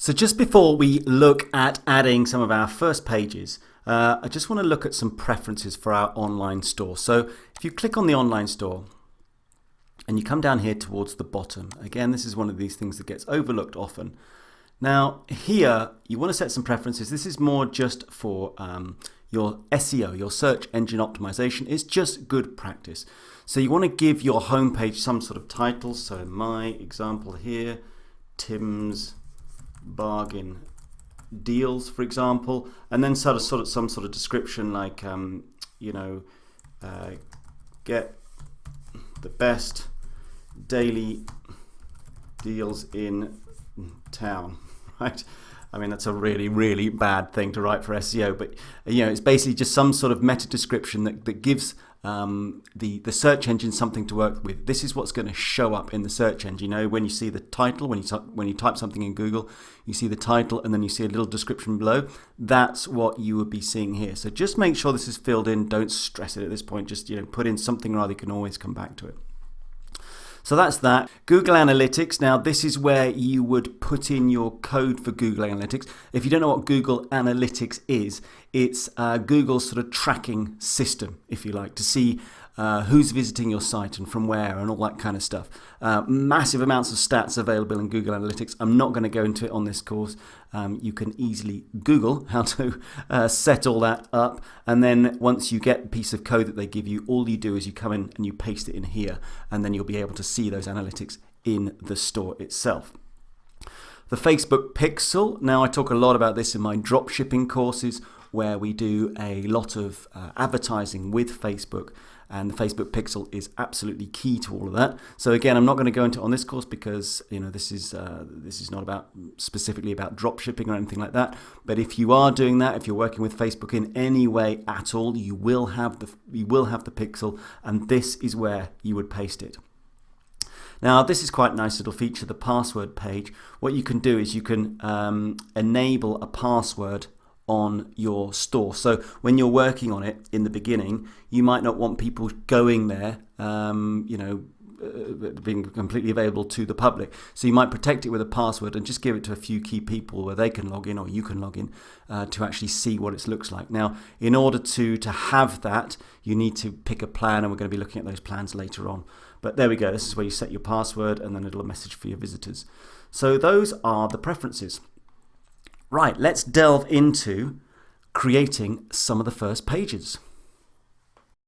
So just before we look at adding some of our first pages, I just want to look at some preferences for our online store. So if you click on the online store and you come down here towards the bottom, again, this is one of these things that gets overlooked often. Now here, you want to set some preferences. This is more just for your SEO, your search engine optimization. It's just good practice. So you want to give your homepage some sort of title. So my example here, Tim's bargain deals, for example, and then some sort of description like get the best daily deals in town, right? I mean, that's a really, really bad thing to write for SEO, but it's basically just some sort of meta description that gives the search engine something to work with. This is what's going to show up in the search engine. When you see the title, when you type something in Google, you see the title and then you see a little description below. That's what you would be seeing here. So just make sure this is filled in. Don't stress it at this point. Just put in something or other. You can always come back to it. So that's that. Google Analytics. Now this is where you would put in your code for Google Analytics. If you don't know what Google Analytics is, it's Google's sort of tracking system, if you like, to see who's visiting your site and from where and all that kind of stuff. Massive amounts of stats available in Google Analytics. I'm not going to go into it on this course. You can easily Google how to set all that up, and then once you get the piece of code that they give you, all you do is you come in and you paste it in here, and then you'll be able to see those analytics in the store itself. The Facebook pixel. Now I talk a lot about this in my dropshipping courses, where we do a lot of advertising with Facebook, and the Facebook pixel is absolutely key to all of that. So again, I'm not going to go into it on this course because this is not about specifically about dropshipping or anything like that. But if you are doing that, if you're working with Facebook in any way at all, you will have the pixel, and this is where you would paste it. Now this is quite nice. It'll feature the password page. What you can do is you can enable a password on your store. So when you're working on it in the beginning, you might not want people going there, being completely available to the public. So you might protect it with a password and just give it to a few key people where they can log in, or you can log in to actually see what it looks like. Now, in order to have that, you need to pick a plan, and we're going to be looking at those plans later on. But there we go. This is where you set your password and then a little message for your visitors. So those are the preferences. Right, let's delve into creating some of the first pages.